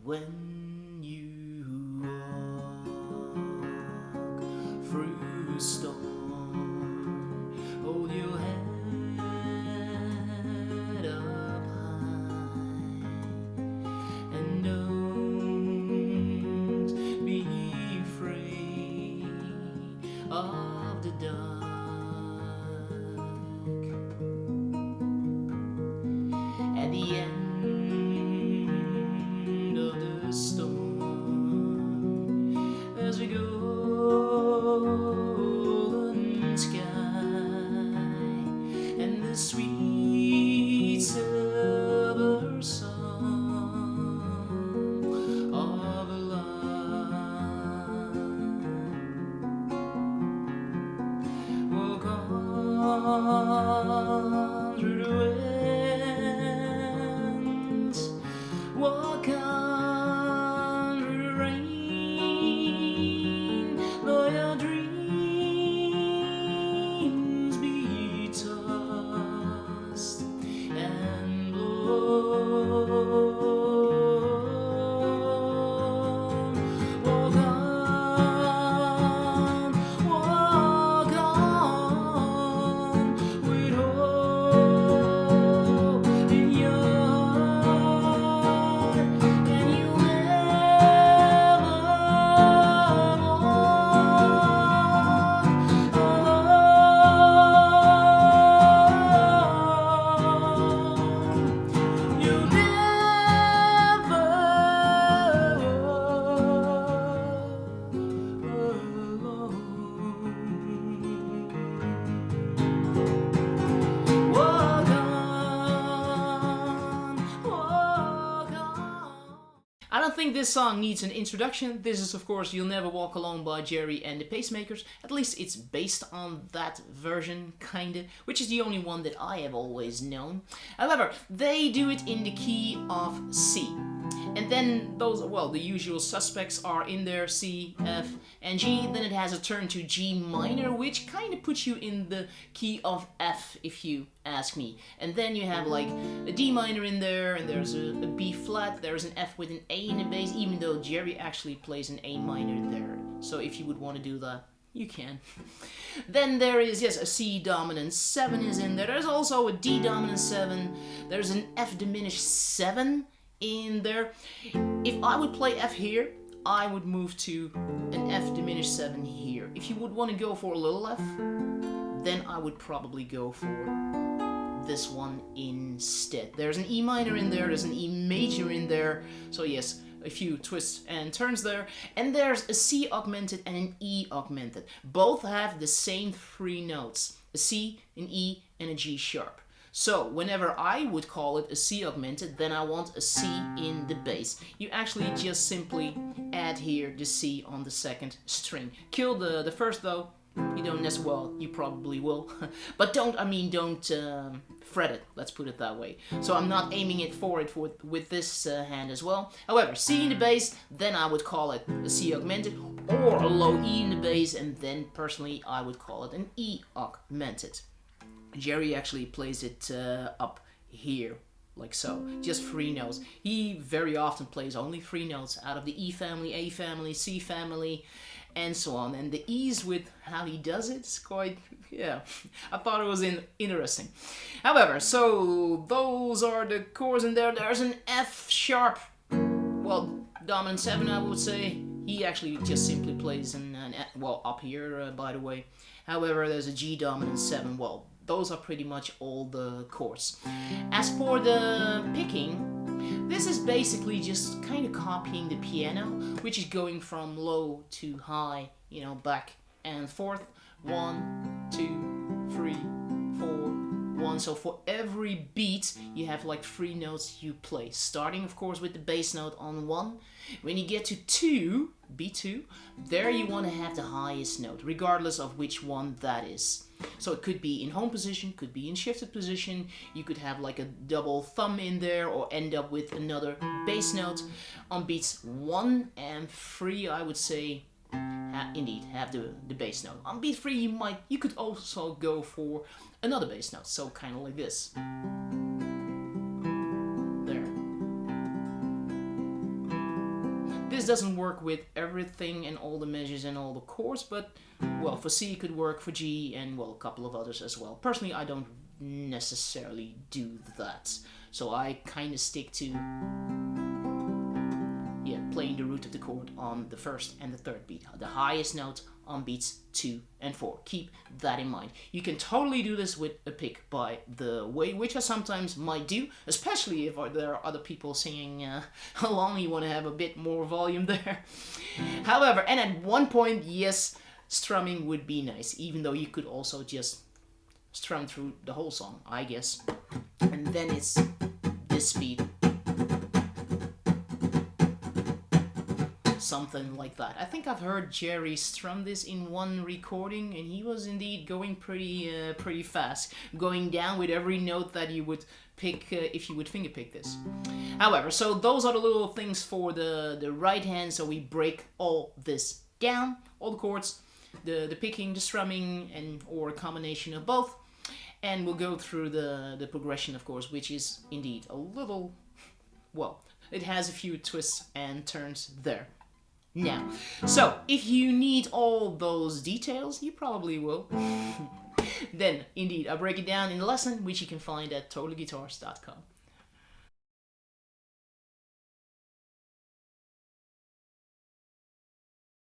When you walk through storm, hold your head up high and don't be afraid of the dark. At the end of the storm, as we golden sky and the sweet silver song of love will come through the winds, walk on through the rain, though your dreams be tossed and blown. Walk on with hope in your heart, and you'll never walk alone. You'll never walk alone. Walk on. I don't think this song needs an introduction. This is, of course, You'll Never Walk Alone by Gerry and the Pacemakers. At least it's based on that version, kinda, which is the only one that I have always known. However, they do it in the key of C. And then those, well, the usual suspects are in there, C, F, and G. Then it has a turn to G minor, which kind of puts you in the key of F, if you ask me. And then you have like a D minor in there, and there's a B flat, there's an F with an A in the bass, even though Gerry actually plays an A minor there. So if you would want to do that, you can. Then there is, yes, a C dominant 7 is in there. There's also a D dominant 7. There's an F diminished 7 in there. If I would play F here, I would move to an F diminished 7 here. If you would want to go for a little F, then I would probably go for this one instead. There's an E minor in there, there's an E major in there, so yes, a few twists and turns there. And there's a C augmented and an E augmented. Both have the same 3 notes, a C, an E, and a G sharp. So whenever I would call it a C augmented, then I want a C in the bass. You actually just simply add here the C on the second string. Kill the first though. You don't necessarily, well, you probably will, but don't fret it, let's put it that way. So I'm not aiming it with this hand as well. However, C in the bass, then I would call it a C augmented, or a low E in the bass, and then personally I would call it an E augmented. Gerry actually plays it up here, like so, just 3 notes. He very often plays only 3 notes out of the E family, A family, C family, and so on. And the ease with how he does it's quite, yeah, I thought it was interesting. However, so those are the chords in there. There's an F sharp, well, dominant 7 I would say. He actually just simply plays an F, well, up here by the way. However, there's a G dominant 7, well, those are pretty much all the chords. As for the picking, this is basically just kind of copying the piano, which is going from low to high, you know, back and forth. 1, 2, 3, 4, 1. So for every beat, you have like 3 notes you play. Starting, of course, with the bass note on 1. When you get to 2, B2, there you want to have the highest note, regardless of which one that is. So it could be in home position, could be in shifted position. You could have like a double thumb in there, or end up with another bass note. On beats 1 and 3, I would say, indeed, have the bass note. On beat 3, you could also go for another bass note, so kind of like this. There. this doesn't work with everything and all the measures and all the chords, but well, for C it could work, for G, and well, a couple of others as well. Personally, I don't necessarily do that, so I kind of stick to playing the root of the chord on the first and the third beat, the highest note on beats 2 and 4. Keep that in mind. You can totally do this with a pick by the way, which I sometimes might do, especially if there are other people singing along. You want to have a bit more volume there. However, and at one point, yes, strumming would be nice, even though you could also just strum through the whole song, I guess. And then it's this speed. Something like that. I think I've heard Gerry strum this in one recording, and he was indeed going pretty fast, going down with every note that you would pick if you would fingerpick this. However, so those are the little things for the right hand. So we break all this down, all the chords, the picking, the strumming, and or a combination of both, and we'll go through the progression, of course, which is indeed a little, well, it has a few twists and turns there. Now, so if you need all those details, you probably will, then indeed I break it down in the lesson, which you can find at totalguitars.com.